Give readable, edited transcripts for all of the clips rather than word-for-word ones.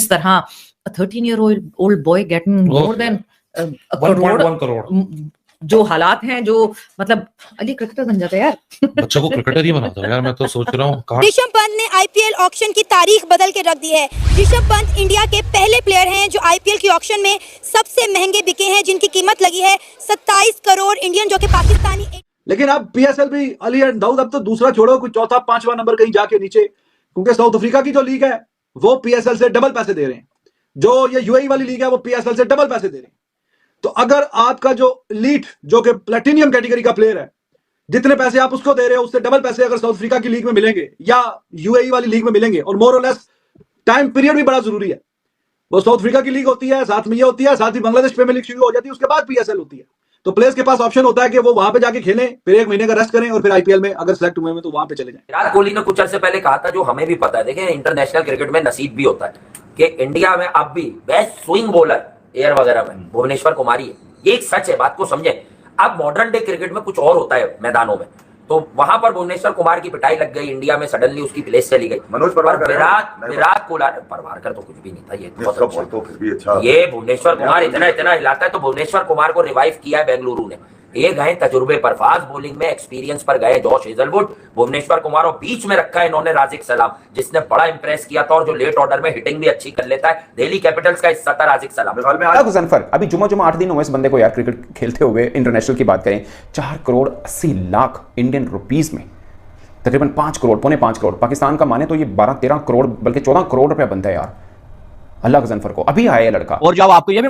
जिस तरह 13-year-old boy getting more than a 1.1 crore जो हालात हैं, जो मतलब अली क्रिकेटर बन जाता है यार। बच्चों को क्रिकेटर ही बनाता है यार। मैं तो सोच रहा हूँ ऋषभ पंत ने आईपीएल ऑक्शन की तारीख बदल के रख दी है। ऋषभ पंत इंडिया के पहले प्लेयर हैं जो आईपीएल की ऑक्शन में सबसे महंगे बिके हैं, जिनकी कीमत लगी है 27 करोड़ इंडियन, जो कि पाकिस्तानी। लेकिन अब पीएसएल भी अली एंड दाऊद अब तो दूसरा छोड़ो, कुछ चौथा पांचवा नंबर कहीं जाके नीचे, क्योंकि साउथ अफ्रीका की जो लीग है वो पीएसएल से डबल पैसे दे रहे हैं, जो ये यूएई वाली लीग है वो पीएसएल से डबल पैसे दे रहे हैं। तो अगर आपका जो लीड जो कि प्लेटिनियम कैटेगरी का प्लेयर है, जितने पैसे आप उसको दे रहे हो उससे डबल पैसे अगर साउथ अफ्रीका की लीग में मिलेंगे या यूएई वाली लीग में मिलेंगे, और मोर और लेस टाइम पीरियड भी बड़ा जरूरी है। वो साउथ अफ्रीका की लीग होती है, साथ में ये होती है, साथ ही बांग्लादेश प्रीमियर लीग शुरू हो जाती है, उसके बाद पीएसएल होती है। तो प्लेयर्स के पास ऑप्शन होता है कि वो वहां पे जाके खेलें, फिर 1 महीने का रेस्ट करें और फिर आईपीएल में अगर सेलेक्ट हुए तो वहां पे चले जाएं। विराट कोहली ने कुछ अर्से पहले कहा था, जो हमें भी पता है, देखिए इंटरनेशनल क्रिकेट में नसीब भी होता है कि इंडिया में अब भी बेस्ट स्विंग बॉलर एयर वगैरह में भुवनेश्वर कुमार ही है। ये एक सच है, बात को समझे। अब मॉडर्न डे क्रिकेट में कुछ और होता है मैदानों में, तो वहां पर भुवनेश्वर कुमार की पिटाई लग गई, इंडिया में सडनली उसकी प्लेस चली गई। मनोज परवारकर, विराट कोहली, परवारकर तो कुछ भी नहीं था, ये बहुत अच्छा। ये भुवनेश्वर कुमार इतना हिलाता है, तो भुवनेश्वर कुमार को रिवाइव किया है बेंगलुरु ने। ये गए तजुर्बे पर, फास्ट बॉलिंग में एक्सपीरियंस पर गए जॉश हेजलवुड, भुवनेश्वर कुमार, और बीच में रखा है इन्होंने राजिक सलाम, जिसने बड़ा इंप्रेस किया था और जो लेट ऑर्डर में हिटिंग भी अच्छी कर लेता है। दिल्ली कैपिटल्स का हिस्सा था राजिक सलाम। गुज़नफर अभी जुमा 8 दिन हुए इस बंदे को यार क्रिकेट खेलते हुए। इंटरनेशनल की बात करें, 4 करोड़ 80 लाख इंडियन रुपीस में तकरीबन 5 करोड़, पौने 5 करोड़, पाकिस्तान का माने तो ये 12-13 करोड़ बल्कि 14 करोड़ रुपया बनता है यार। अल्लाह गुज़नफर को अभी आया लड़का। और जो आपको ये भी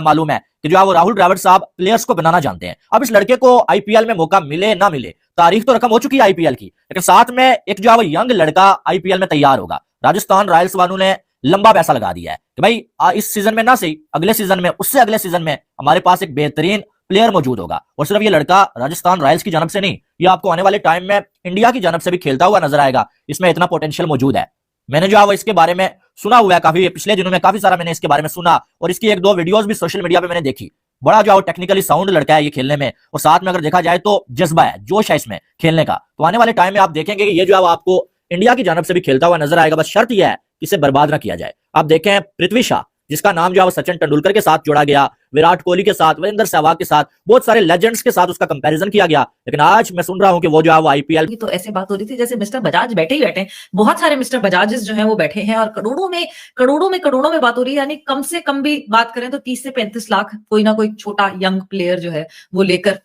मालूम है कि जो वो राहुल द्रविड़ साहब प्लेयर्स को बनाना जानते हैं। अब इस लड़के को आईपीएल में मौका मिले ना मिले, तारीख तो रकम हो चुकी है आईपीएल की, लेकिन साथ में एक जो है वो यंग लड़का आईपीएल में तैयार होगा। राजस्थान रॉयल्स वालों ने लंबा पैसा लगा दिया है कि भाई इस सीजन में ना सही, अगले सीजन में, उससे अगले सीजन में हमारे पास एक बेहतरीन प्लेयर मौजूद होगा। और सिर्फ ये लड़का राजस्थान रॉयल्स की जानब से नहीं, ये आपको आने वाले टाइम में इंडिया की जानब से भी खेलता हुआ नजर आएगा। इसमें इतना पोटेंशियल मौजूद है। मैंने जो है वो इसके बारे में सुना हुआ है काफी, पिछले दिनों में काफी सारा मैंने इसके बारे में सुना, और इसकी 1-2 वीडियोस भी सोशल मीडिया पे मैंने देखी। बड़ा जो है टेक्निकली साउंड लड़का है ये खेलने में, और साथ में अगर देखा जाए तो जज्बा है, जोश है इसमें खेलने का। तो आने वाले टाइम में आप देखेंगे कि ये जो है आपको इंडिया की जानब से भी खेलता हुआ नजर आएगा। बस शर्त यह है कि इसे बर्बाद ना किया जाए। आप देखें पृथ्वी शॉ, जिसका नाम जो है सचिन तेंदुलकर के साथ जोड़ा गया, विराट कोहली के साथ, वीरेंद्र सहवाग के साथ, बहुत सारे लेजेंड्स के साथ उसका कंपैरिजन किया गया, लेकिन आज मैं सुन रहा हूं कि वो जो है वो आईपीएल की तो ऐसे बात हो रही थी जैसे मिस्टर बजाज बैठे ही बैठे, बहुत सारे मिस्टर बजाजेस जो हैं वो बैठे हैं, और करोड़ों में बात हो रही है। यानी कम से कम भी बात करें तो 30 से 35 लाख कोई ना कोई छोटा यंग प्लेयर जो है वो लेकर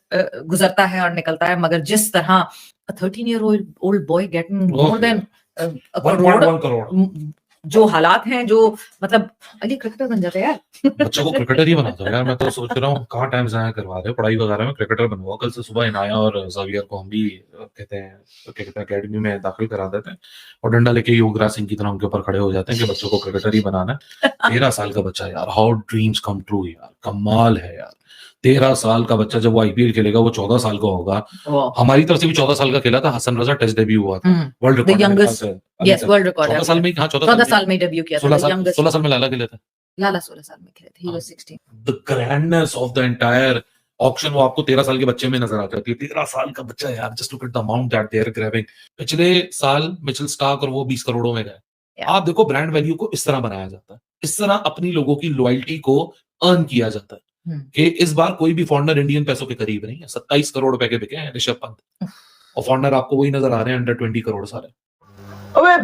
गुजरता है और निकलता है। मगर जिस तरह 13-year-old boy getting more than 1.1 crore जो हालात हैं, जो मतलब अली क्रिकेटर बन जाते हैं यार। बच्चों को क्रिकेटर ही बनाता है यार। मैं तो सोच रहा हूँ कहाँ टाइम ज़ाया करवा रहे हो, पढ़ाई वगैरह में क्रिकेटर बनवाओ। कल से सुबह इनाया और ज़ावियर को हम भी कहते हैं अकेडमी में दाखिल करा देते हैं, और डंडा लेके युवराज सिंह की तरह उनके ऊपर खड़े हो जाते हैं कि बच्चों को क्रिकेटर ही बनाना है। 13 साल का बच्चा यार, हाउ ड्रीम्स कम ट्रू यार, कमाल है यार। 13 साल का बच्चा जब वो आईपीएल खेलेगा वो 14 साल का होगा। हमारी तरफ से भी 14 साल का खेला था, हसन रजा टेस्ट डेब्यू हुआ था, world record. Yes, world record 14 साल में ही, 14 साल में डेब्यू किया था। 16 साल में लाला खेले थे। लाला 16 साल में खेले थे, he was 16। The grandness of the entire auction वो आपको 13 साल के बच्चे में नजर आती है। 13 साल का बच्चा यार, just look at the amount that they are grabbing. पिछले साल मिचेल स्टार्क और वो 20 करोड़ों में गए। आप देखो ब्रांड वैल्यू को इस तरह बनाया जाता है, इस तरह अपनी लोगों की लॉयल्टी को अर्न किया जाता है कि इस बार कोई भी फॉरनर इंडियन पैसों के करीब नहीं है। 27 करोड़ रुपए के बिके हैं ऋषभ पंत, और फॉरनर आपको वही नजर आ रहे हैं अंडर 20 करोड़ सारे। अबे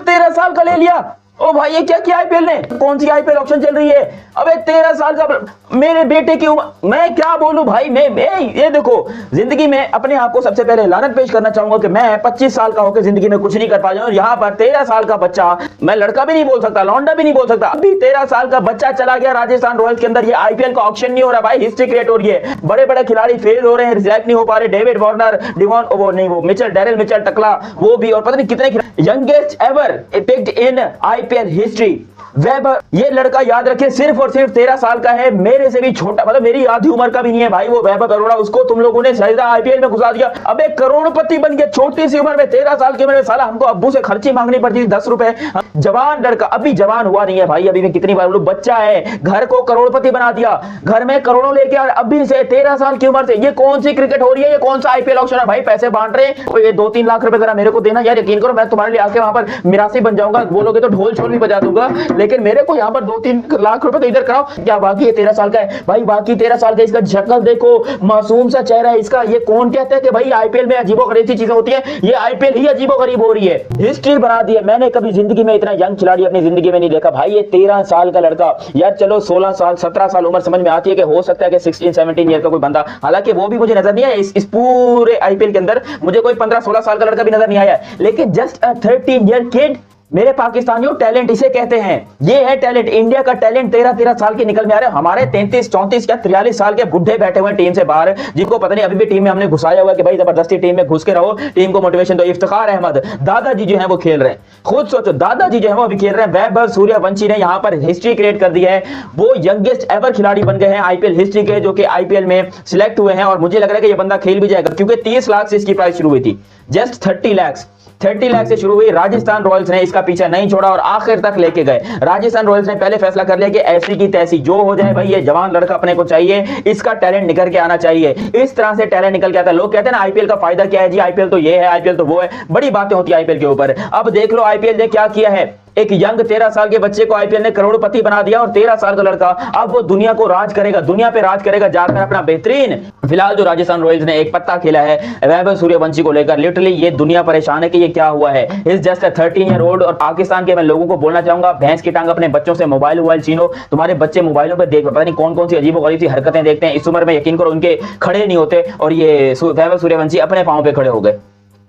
13 साल का ले लिया। ओ भाई ये क्या किया आईपीएल ने? कौन सी आईपीएल ऑक्शन चल रही है? अबे 13 साल का मेरे बेटे की उम्र, मैं क्या बोलूं भाई। मैं ये देखो, जिंदगी में अपने आप को सबसे पहले लानत पेश करना चाहूंगा कि मैं 25 साल का होकर जिंदगी में कुछ नहीं कर पाया, और यहाँ पर 13 साल का बच्चा, मैं लड़का भी नहीं बोल सकता, लौंडा भी नहीं बोल सकता, अभी 13 साल का बच्चा चला गया राजस्थान रॉयल्स के अंदर। ये आईपीएल का ऑक्शन नहीं हो रहा भाई, हिस्ट्री क्रिएट हो रही है। बड़े बड़े खिलाड़ी फेल हो रहे हैं, सिलेक्ट नहीं हो पा रहे। डेविड वार्नर, डिवॉन, वो नहीं, वो मिचेल, डेरिल मिचेल टकला, वो भी, और पता नहीं कितने youngest ever picked in IPL history. Weber, ये लड़का याद रखिए सिर्फ और सिर्फ 13 साल का है, मेरे से भी छोटा, मतलब मेरी आधी उम्र का भी नहीं है भाई वो वैभव अरोड़ा। उसको तुम लोगों ने सीधा आईपीएल में घुसा दिया। अबे करोड़पति बन गया छोटी सी उम्र में, 13 साल की उम्र में। साला हमको अब्बू से खर्ची मांगनी पड़ती थी 10 रुपए। जवान लड़का, अभी जवान हुआ नहीं है भाई, अभी मैं कितनी बार बोलूं, बच्चा है, घर को करोड़पति बना दिया, घर में करोड़ों लेके आ, अभी से 13 साल की उम्र से। ये कौन सी क्रिकेट हो रही है? ये कौन सा आईपीएल ऑक्शन है भाई? पैसे बांट रहे हैं, ये 2-3 लाख रुपए जरा मेरे को देना यार। यकीन करो मैं तुम्हारे लिए आके वहां पर मिरासी बन जाऊंगा, बोलोगे तो ढोल छोल भी बजा दूंगा, लेकिन लेकिन मेरे को यहाँ पर 2-3 लाख रुपए तो इधर कराओ। क्या बाकी है 13 साल का है भाई, बाकी 13 साल का, इसका शक्ल देखो, मासूम सा चेहरा है इसका। ये कौन कहता है कि भाई आईपीएल में अजीबोगरीब सी चीजें होती है? ये आईपीएल ही अजीबोगरीब हो रही है, हिस्ट्री बना दी है। मैंने कभी जिंदगी में इतना यंग खिलाड़ी अपनी जिंदगी में नहीं देखा भाई। ये 13 साल का लड़का, यार चलो 16 साल 17 साल उम्र समझ में आती है कि हो सकता है कि 16-17 ईयर का कोई बंदा, हालांकि वो भी मुझे नजर नहीं आया इस पूरे आईपीएल के अंदर, मुझे कोई 15-16 साल का लड़का भी नजर नहीं आया, लेकिन जस्ट अ 13 ईयर किड। मेरे पाकिस्तानियों, टैलेंट इसे कहते हैं, ये है टैलेंट। इंडिया का टैलेंट 13-13 साल के निकल में आ रहे हैं। हमारे 33-34 या 43 साल के बुढ़े बैठे हुए टीम से बाहर, जिनको पता नहीं अभी भी टीम में हमने घुसाया हुआ है कि भाई जबरदस्ती टीम में घुस के रहो, टीम को मोटिवेशन दो। इफ्तिखार अहमद दादाजी जो है वो खेल रहे हैं, खुद सोचो, दादाजी जो है वो अभी खेल रहे हैं। वैभव सूर्यवंशी ने यहाँ पर हिस्ट्री क्रिएट कर दी है, वो यंगेस्ट एवर खिलाड़ी बन गए हैं आईपीएल हिस्ट्री के, जो कि आईपीएल में सिलेक्ट हुए हैं। और मुझे लग रहा है कि ये बंदा खेल भी जाएगा, क्योंकि 30 लाख से इसकी प्राइस शुरू हुई थी, जस्ट 30 लाख से शुरू हुई। राजस्थान रॉयल्स ने इसका पीछा नहीं छोड़ा और आखिर तक लेके गए। राजस्थान रॉयल्स ने पहले फैसला कर लिया कि ऐसी की तैसी जो हो जाए भाई, ये जवान लड़का अपने को चाहिए, इसका टैलेंट निकल के आना चाहिए। इस तरह से टैलेंट निकल के आता है। लोग कहते हैं ना आईपीएल का फायदा क्या है जी, आईपीएल तो ये है, आईपीएल तो वो है, बड़ी बातें होती है आईपीएल के ऊपर। अब देख लो आईपीएल ने क्या किया है, एक यंग 13 साल के बच्चे को आईपीएल ने करोड़पति बना दिया, और 13 साल का लड़का अब वो दुनिया को राज करेगा, दुनिया पे राज करेगा जाकर अपना बेहतरीन। फिलहाल जो राजस्थान रॉयल्स ने एक पत्ता खेला है वैभव सूर्यवंशी को लेकर, लिटरली ये दुनिया परेशान है कि ये क्या हुआ है। Is just a 13 year old. और पाकिस्तान के मैं लोगों को बोलना चाहूंगा, भैंस की टांग अपने बच्चों से मोबाइल छीनो। तुम्हारे बच्चे मोबाइलों पर देख पता नहीं कौन कौन सी अजीबोगरीब सी हरकतें देखते हैं, इस उम्र में यकीन करो उनके खड़े नहीं होते, और ये वैभव सूर्यवंशी अपने पांव पे खड़े हो गए।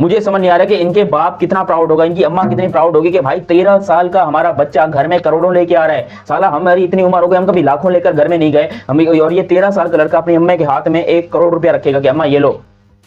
मुझे समझ नहीं आ रहा कि इनके बाप कितना प्राउड होगा, इनकी अम्मा कितनी प्राउड होगी कि भाई 13 साल का हमारा बच्चा घर में करोड़ों लेके आ रहा है। साला हमारी इतनी उम्र हो गई, हम कभी लाखों लेकर घर में नहीं गए हम, और ये 13 साल का लड़का अपनी अम्मा के हाथ में 1 करोड़ रुपया रखेगा कि अम्मा ये लो।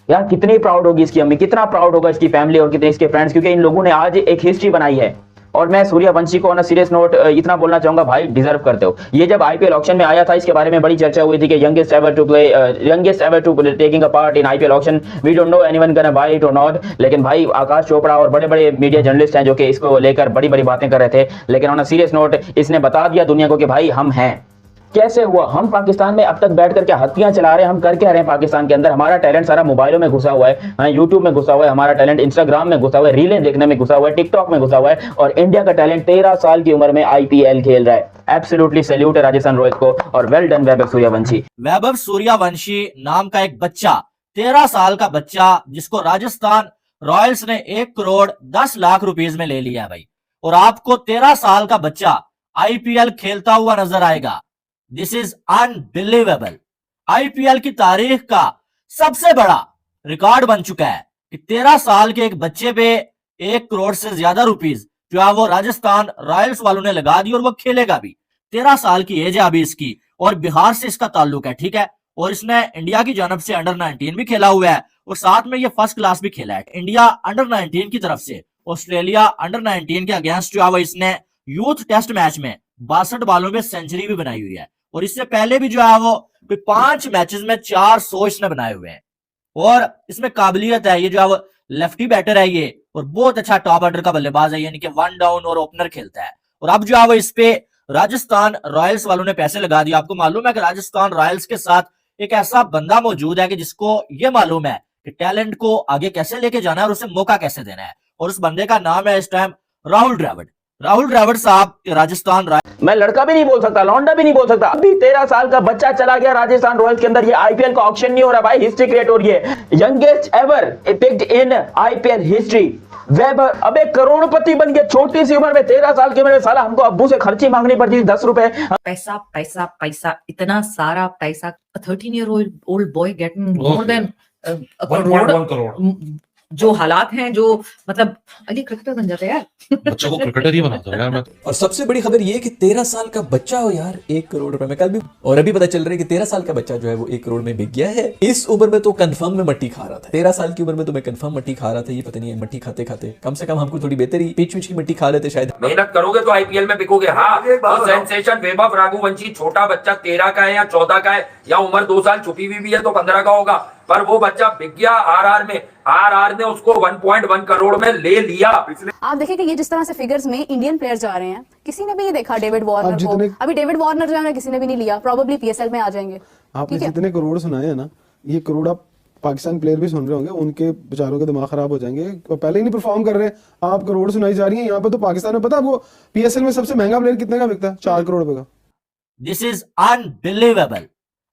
यार कितनी प्राउड होगी इसकी अम्मी, कितना प्राउड होगा इसकी फैमिली और कितने इसके फ्रेंड्स, क्योंकि इन लोगों ने आज एक हिस्ट्री बनाई है। और मैं सूर्यवंशी को ऑन अ सीरियस नोट इतना बोलना चाहूंगा, भाई डिजर्व करते हो। ये जब आईपीएल ऑक्शन में आया था, इसके बारे में बड़ी चर्चा हुई थी कि youngest ever to taking a part in IPL auction, we don't know anyone gonna buy it or not. लेकिन भाई आकाश चोपड़ा और बड़े बड़े मीडिया जर्नलिस्ट हैं जो कि इसको लेकर बड़ी बड़ी बातें कर रहे थे, लेकिन ऑन अ सीरियस नोट इसने बता दिया दुनिया को कि भाई हम हैं। कैसे हुआ? हम पाकिस्तान में अब तक बैठ करके हत्यां चला रहे हैं, हम कर क्या रहे हैं पाकिस्तान के अंदर? हमारा टैलेंट सारा मोबाइलों में घुसा हुआ है, यूट्यूब में घुसा हुआ है, हमारा टैलेंट इंस्टाग्राम में घुसा हुआ है, रीलें देखने में घुसा हुआ है, टिकटॉक में घुसा हुआ है, और इंडिया का टैलेंट 13 साल की उम्र में आईपीएल खेल रहा है। एब्सोल्युटली सैल्यूट है राजस्थान रॉयल्स को, और वेल डन वैभव सूर्यवंशी। वैभव सूर्यवंशी नाम का एक बच्चा, 13 साल का बच्चा, जिसको राजस्थान रॉयल्स ने 1 करोड़ 10 लाख रुपीस में ले लिया भाई, और आपको 13 साल का बच्चा आईपीएल खेलता हुआ नजर आएगा। This is unbelievable. आईपीएल की तारीख का सबसे बड़ा रिकॉर्ड बन चुका है कि 13 साल के एक बच्चे पे 1 करोड़ से ज्यादा रुपीस जो है वो राजस्थान रॉयल्स वालों ने लगा दी, और वो खेलेगा भी। 13 साल की एज है अभी इसकी, और बिहार से इसका ताल्लुक है, ठीक है। और इसने इंडिया की जानब से अंडर 19 भी खेला हुआ है, और साथ में ये फर्स्ट क्लास भी खेला है। इंडिया अंडर 19 की तरफ से ऑस्ट्रेलिया अंडर 19 के अगेंस्ट जो है वो इसने यूथ टेस्ट मैच में 62 बॉलों में सेंचुरी भी बनाई हुई है। और इससे पहले भी जो है वो 5 मैचेस में 400 इसने बनाए हुए हैं, और इसमें काबिलियत है। ये जो है वो लेफ्टी बैटर है ये, और बहुत अच्छा टॉप ऑर्डर का बल्लेबाज है, यानी कि 1 डाउन और ओपनर खेलता है। और अब जो है वो इस पे राजस्थान रॉयल्स वालों ने पैसे लगा दिए। आपको मालूम है कि राजस्थान रॉयल्स के साथ एक ऐसा बंदा मौजूद है कि जिसको ये मालूम है कि टैलेंट को आगे कैसे लेके जाना है और उसे मौका कैसे देना है, और उस बंदे का नाम है इस टाइम राहुल द्रविड़। राहुल द्रविड़ साहब राजस्थान मैं लड़का भी नहीं बोल सकता, लौंडा भी नहीं बोल सकता। अभी 13 साल का बच्चा चला गया राजस्थान रॉयल्स के अंदर। ये आईपीएल का ऑक्शन नहीं हो रहा भाई, हिस्ट्री क्रिएट हो रही है। Youngest ever picked in IPL history, Vaibhav अबे करोड़पति बन गया छोटी सी उम्र में, 13 साल की उम्र में। साला हमको अब्बू से खर्ची मांगनी पड़ती थी 10 रुपए। पैसा पैसा पैसा, इतना सारा पैसा। 13 year old boy getting more than a 1.1 crore. जो हालात हैं, जो मतलब अली क्रिकेटर बन जाते हैं यार। बच्चों को क्रिकेटर ही बनाता हूँ यार मैं। और सबसे बड़ी खबर ये कि 13 साल का बच्चा हो यार 1 करोड़ रुपए में कल भी, और अभी पता चल रहा है कि 13 साल का बच्चा जो है वो 1 करोड़ में बिक गया है। इस उम्र में तो कंफर्म में मट्टी खा रहा था, 13 साल की उम्र में तो मैं कंफर्म मट्टी खा रहा था। ये पता नहीं है मट्टी खाते खाते कम से कम हमको थोड़ी बेहतरी पिच की मट्टी खा लेते शायद। मेहनत करोगे तो आईपीएल में बिकोगे। हाँ, तो सेंसेशन वैभव रघुवंशी छोटा बच्चा 13 का है या 14 का है, या उम्र 2 साल छुपी हुई भी है तो 15 का होगा, पर वो बच्चा बिक गया आरआर में। आरआर ने उसको 1.1 करोड़ में ले लिया। आप देखिए कि ये जिस तरह से फिगर्स में इंडियन प्लेयर्स जा रहे हैं, किसी ने भी नहीं देखा डेविड वार्नर को। अभी डेविड वार्नर जो है किसी ने भी नहीं लिया, प्रोबेबली पीएसएल में आ जाएंगे। आपने जितने करोड़ सुनाए हैं ना, ये करोड़ आप पाकिस्तान प्लेयर भी सुन रहे होंगे, उनके बेचारों के दिमाग खराब हो जाएंगे, पहले ही नहीं परफॉर्म कर रहे, आप करोड़ सुनाई जा रही है। यहाँ पे तो पाकिस्तान में पता है आपको पीएसएल में सबसे महंगा प्लेयर कितने का बिकता है? 4 करोड़ रुपए का। This is unbelievable.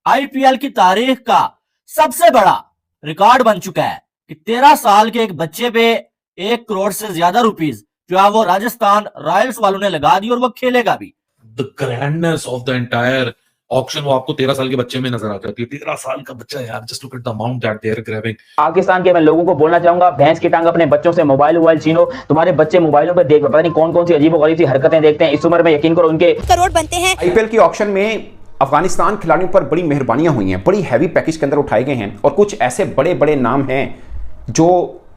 आईपीएल की तारीख का सबसे बड़ा रिकॉर्ड बन चुका है कि 13 साल के एक बच्चे पे 1 करोड़ से ज्यादा रुपीस जो है वो राजस्थान रॉयल्स वालों ने लगा दी और वो खेलेगा भी। The grandness of the entire auction वो आपको 13 साल के बच्चे में नजर आ जाती है। 13 साल का बच्चा यार, just look at the amount that they are grabbing. Pakistan के मैं लोगों को बोलना चाहूंगा, भैंस की टांग अपने बच्चों से मोबाइल छीनो। तुम्हारे बच्चे मोबाइलों पे देख पता नहीं कौन कौन सी अजीबोगरीब सी हरकतें देखते हैं। इस उम्र में यकीन करो उनके करोड़ बनते हैं। आईपीएल की ऑक्शन में अफगानिस्तान खिलाड़ियों पर बड़ी मेहरबानियां हुई हैं, बड़ी हैवी पैकेज के अंदर उठाए गए हैं और कुछ ऐसे बड़े बड़े नाम हैं जो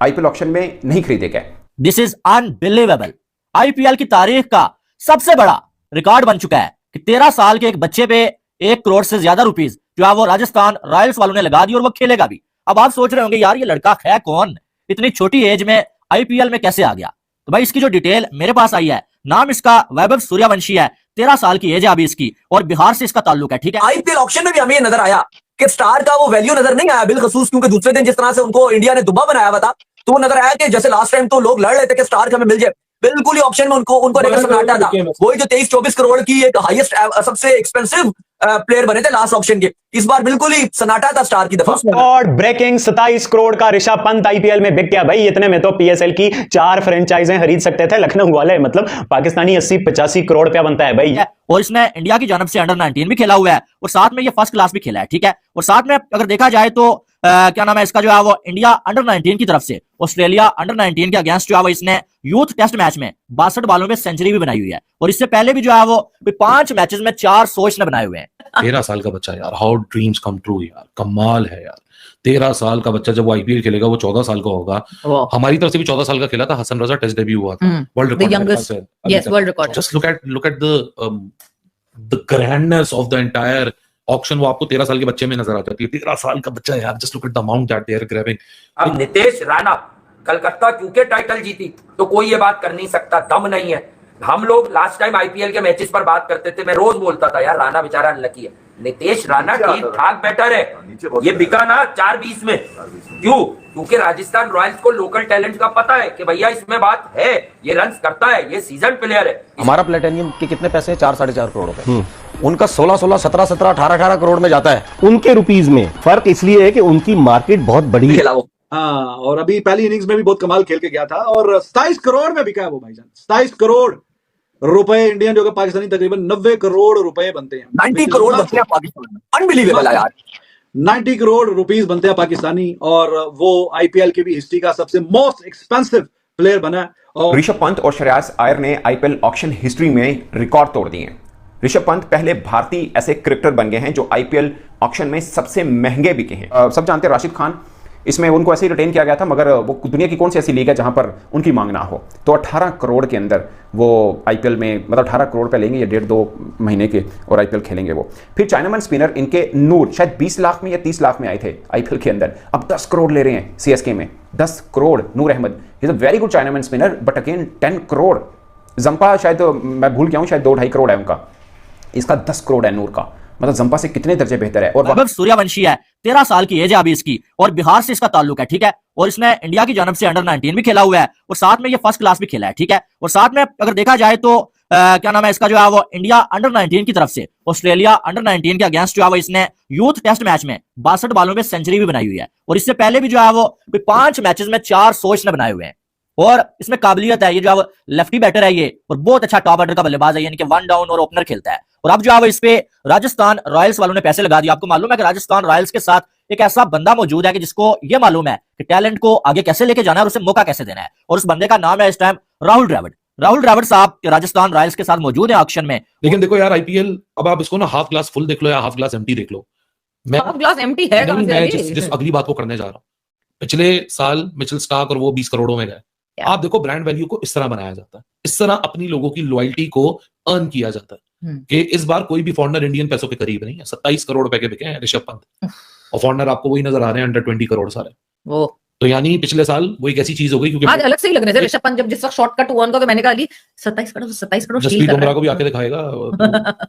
आईपीएल ऑक्शन में नहीं खरीदे गए। This is unbelievable. आईपीएल की तारीख का सबसे बड़ा रिकॉर्ड बन चुका है कि 13 साल के एक बच्चे पे 1 करोड़ से ज्यादा रुपीस जो है वो राजस्थान रॉयल्स वालों ने लगा दी और वो खेलेगा भी। अब आप सोच रहे होंगे यार ये लड़का है कौन, इतनी छोटी एज में आईपीएल में कैसे आ गया? तो भाई इसकी जो डिटेल मेरे पास आई है, नाम इसका वैभव सूर्यवंशी है, 13 साल की एज है अभी इसकी और बिहार से इसका ताल्लुक है। ठीक है, आईपीएल ऑक्शन में भी हमें नजर आया कि स्टार का वो वैल्यू नजर नहीं आया बिलखसूस, क्योंकि दूसरे दिन जिस तरह से उनको इंडिया ने दुब्बा बनाया हुआ था, तो वो नजर आया कि जैसे लास्ट टाइम तो लोग लड़ रहे थे कि स्टार हमें मिल जाए, बिल्कुल ही ऑप्शन में उनको लेकर सन्नाटा था। वही जो 23-24 करोड़ की एक हाईएस्ट सबसे एक्सपेंसिव प्लेयर बने थे लास्ट ऑक्शन के, इस बार बिल्कुल ही सन्नाटा था स्टार की दफा। और ब्रेकिंग 27 करोड़ का ऋषभ पंत आईपीएल में बिक गया। भाई इतने में तो पीएसएल की 4 फ्रेंचाइजें खरीद सकते थे लखनऊ वाले। मतलब पाकिस्तानी 80-85 करोड़ रुपया बनता है भाई। और इसने इंडिया की जानब से अंडर 19 भी खेला हुआ है और साथ में ये फर्स्ट क्लास भी खेला है। ठीक है, और साथ में अगर देखा जाए तो क्या नाम है इसका जो है वो इंडिया अंडर 19 की तरफ से ऑस्ट्रेलिया अंडर 19 के अगेंस्ट जो है वो इसने यूथ टेस्ट मैच में 62 बॉलों में सेंचुरी भी बनाई हुई है और इससे पहले भी जो है वो 5 मैचेस में 400 इसने बनाए हुए हैं। 13 साल का बच्चा यार, हाउ ड्रीम्स कम ट्रू यार, कमाल है यार। 13 साल का बच्चा जब वो आईपीएल खेलेगा वो 14 साल का होगा। हमारी तरफ से भी 14 साल का खेला था, हसन रजा टेस्ट डेब्यू हुआ था, world record. Just look at the grandness of the entire auction वो आपको 13 साल के बच्चे में नजर आ जाती है। 13 साल का बच्चा यार, just look at the amount that they are grabbing. अब नितेश राणा कलकत्ता क्योंकि टाइटल जीती तो कोई ये बात कर नहीं सकता, दम नहीं है। हम लोग लास्ट टाइम आईपीएल के मैचेस पर बात करते थे, मैं रोज बोलता था यार राणा बेचारा अनलकी है। नितेश राणा ठीक ठाक बैटर है, ये बिका ना 4-20 में। क्यों? क्योंकि राजस्थान रॉयल्स को लोकल टैलेंट का पता है कि भैया इसमें बात है, ये रन्स करता है, ये सीजन प्लेयर है। हमारा प्लेटिनियम के कितने पैसे? 4-4.5 करोड़ रुपए। उनका 16-16, 17-17, 18-18 करोड़ में जाता है उनके रुपीज में। फर्क इसलिए है कि उनकी मार्केट बहुत बड़ी है। हाँ, और अभी पहली इनिंग्स में भी बहुत कमाल खेल के गया था और 27 करोड़ में बिका है वो भाईजान। 27 करोड़ रुपए इंडियन, जो कि पाकिस्तानी तकरीबन 90 करोड़ रुपए बनते हैं। 90 करोड़ बनते हैं पाकिस्तान में, अनबिलीवेबल है यार। 90 करोड़ रुपीस बनते हैं पाकिस्तानी और वो आईपीएल की भी हिस्ट्री का सबसे मोस्ट एक्सपेंसिव प्लेयर बना है। और ऋषभ पंत और श्रेयस अय्यर ने आईपीएल ऑक्शन हिस्ट्री में रिकॉर्ड तोड़ दिए हैं। ऋषभ पंत पहले भारतीय ऐसे क्रिकेटर बन गए हैं जो आईपीएल ऑक्शन में सबसे महंगे बिके हैं। सब जानते हैं राशिद खान, इसमें उनको ऐसे ही रिटेन किया गया था, मगर वो दुनिया की कौन सी ऐसी लीग है जहां पर उनकी मांग ना हो। तो 18 करोड़ के अंदर वो आईपीएल में, मतलब 18 करोड़ पे लेंगे, ये 1.5-2 महीने के, और आईपीएल खेलेंगे वो। फिर चाइनामैन स्पिनर इनके नूर शायद 20 लाख में या 30 लाख में आए थे आईपीएल के अंदर, अब 10 करोड़ ले रहे हैं सीएसके में। 10 crore Noor Ahmed is a very good chinaman spinner, but again 10 crore. Zampa शायद मैं भूल गया हूं, शायद 2-2.5 करोड़ है उनका, इसका 10 करोड़ है नूर का। मतलब जंपा से कितने दर्जे बेहतर है। और वैभव सूर्यवंशी है, 13 साल की एज है अभी इसकी और बिहार से इसका ताल्लुक है। ठीक है, और इसने इंडिया की जानब से अंडर 19 भी खेला हुआ है और साथ में ये फर्स्ट क्लास भी खेला है। ठीक है, और साथ में अगर देखा जाए तो क्या नाम है इसका जो है वो इंडिया अंडर 19 की तरफ से ऑस्ट्रेलिया अंडर 19 के अगेंस्ट जो है वो इसने यूथ टेस्ट मैच में 62 बॉलों में सेंचुरी भी बनाई हुई है और इससे पहले भी जो है वो 5 मैचेस में 400 इसने बनाए हुए हैं। और इसमें काबिलियत है, ये जो है लेफ्टी बैटर है ये और बहुत अच्छा टॉप ऑर्डर का बल्लेबाज है, यानी कि 1 डाउन और ओपनर खेलता है। और अब जो है इस पे राजस्थान रॉयल्स वालों ने पैसे लगा दिए। आपको मालूम है कि राजस्थान रॉयल्स के साथ एक ऐसा बंदा मौजूद है कि जिसको ये मालूम है कि टैलेंट को आगे कैसे लेके जाना है और उसे मौका कैसे देना है, और उस बंदे का नाम है इस टाइम राहुल द्रविड़। राहुल द्रविड़ साहब राजस्थान रॉयल्स के साथ मौजूद है ऑक्शन में। लेकिन देखो यार आईपीएल, अब आप इसको ना हाफ ग्लास फुल देख लो या हाफ ग्लास एम्प्टी देख लो। हाफ ग्लास एम्प्टी है, मैं जिस अगली बात को करने जा रहा हूँ, पिछले साल मिचेल स्टार्क और वो 20 करोड़ों में गए। आप देखो ब्रांड वैल्यू को इस तरह बनाया जाता है, इस तरह अपनी लोगों की लॉयल्टी को अर्न किया जाता है कि इस बार कोई भी फॉरनर इंडियन पैसों के करीब नहीं है। 27 करोड़ रुपए के बिके हैं ऋषभ पंत, और फॉरनर आपको वही नजर आ रहे हैं अंडर 20 करोड़ सारे। तो यानी पिछले साल वो एक ऐसी चीज हो गई क्योंकि आज अलग से ही लग रहे थे ऋषभ पंत जब जिस वक्त शॉर्टकट हुआ उनका, तो मैंने कहा अली 27 करोड़ फील जसप्रीत कर रहा बुमराह है। को भी आके दिखाएगा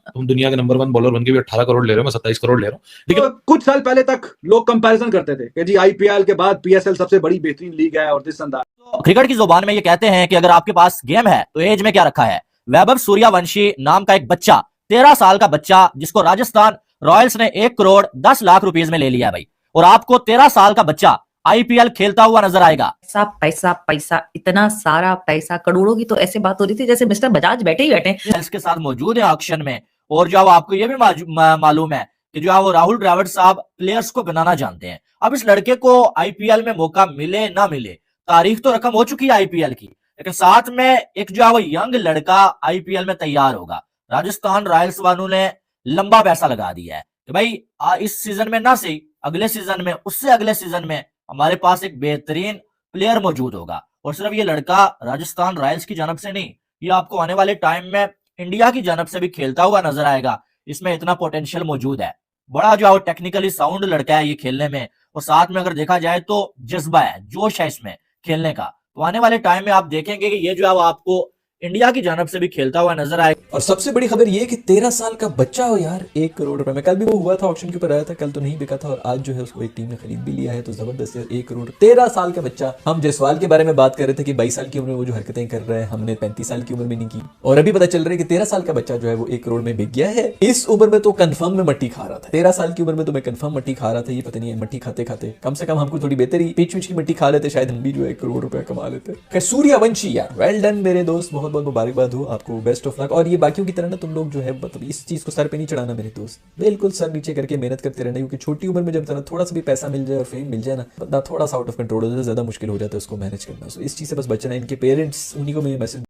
तुम दुनिया के नंबर 1 बॉलर बन के भी 18 करोड़ ले रहे हो, मैं 27 करोड़ ले रहा हूँ। तो कुछ साल पहले तक लोग कंपैरिजन करते थे कि जी आईपीएल के बाद पीएसएल सबसे बड़ी बेहतरीन लीग है और दिस एंड दैट। क्रिकेट की जुबान में ये कहते हैं कि अगर आपके पास गेम है तो एज में क्या रखा है। वैभव सूर्यवंशी नाम का एक बच्चा, 13 साल का बच्चा, जिसको राजस्थान रॉयल्स ने 1 करोड़ 10 लाख रुपीस में ले लिया भाई, और आपको 13 साल का बच्चा आईपीएल खेलता हुआ नजर आएगा। पैसा पैसा पैसा, इतना सारा पैसा, करोड़ों की तो ऐसे बात हो रही थी जैसे मिस्टर बजाज बैठे ही बैठे हैं। इसके साथ मौजूद है ऑक्शन में। और जो आपको ये भी मालूम है कि जो वो राहुल द्रविड़ साहब प्लेयर्स को बनाना जानते हैं। अब इस लड़के को आईपीएल में मौका मिले ना मिले, तारीख तो रकम हो चुकी है आईपीएल की, लेकिन साथ में एक जो है वो यंग लड़का आईपीएल में तैयार होगा। राजस्थान रॉयल्स वालों ने लंबा पैसा लगा दिया है कि भाई इस सीजन में ना सही, अगले सीजन में, उससे अगले सीजन में हमारे पास एक बेहतरीन प्लेयर मौजूद होगा। और सिर्फ ये लड़का राजस्थान रॉयल्स की जानब से नहीं, ये आपको आने वाले टाइम में इंडिया की जानब से भी खेलता हुआ नजर आएगा। इसमें इतना पोटेंशियल मौजूद है, बड़ा जो है टेक्निकली साउंड लड़का है ये खेलने में, और साथ में अगर देखा जाए तो जज्बा है, जोश है इसमें खेलने का। तो आने वाले टाइम में आप देखेंगे कि ये जो है वो आपको इंडिया की जानब से भी खेलता हुआ नजर आएगा। और सबसे बड़ी खबर ये कि 13 साल का बच्चा हो यार, 1 करोड़ रुपए में। कल भी वो हुआ था, ऑक्शन के ऊपर आया था, कल तो नहीं बिका था, और आज जो है उसको एक टीम ने खरीद भी लिया है। तो जबरदस्त है, 1 करोड़ 13 साल का बच्चा। हम जायसवाल के बारे में बात कर रहे थे कि 22 साल की उम्र में वो जो हरकतें कर रहे हैं, हमने 35 साल की उम्र में नहीं की, और अभी पता चल रहा है कि 13 साल का बच्चा जो है वो 1 करोड़ में बिक गया है। इस उम्र में तो कंफर्म में मट्टी खा रहा था, 13 साल की उम्र में तो मैं कंफर्म मट्टी खा रहा था। ये पता नहीं है मट्टी खाते खाते कम से कम हमको थोड़ी बेहतरी पीछ की मट्टी खा लेते, शायद हम भी जो है 1 करोड़ रुपए कमा लेते। सूर्यवंशी यार, वेल डन मेरे दोस्त, बहुत बहुत मुबारकबाद हो आपको, बेस्ट ऑफ लक। और ये बाकियों की तरह ना तुम लोग जो है मतलब इस चीज को सर पे नहीं चढ़ाना मेरे दोस्त, बिल्कुल सर नीचे करके मेहनत करते रहना, क्योंकि छोटी उम्र में जब थोड़ा सा भी पैसा मिल जाए और फेम मिल जाए ना, बंदा थोड़ा सा आउट ऑफ कंट्रोल हो जाए, ज्यादा मुश्किल हो जाता है उसको मैनेज करना। इस चीज से बस बचना है। इनके पेरेंट्स, उन्हीं को मैं मैसेज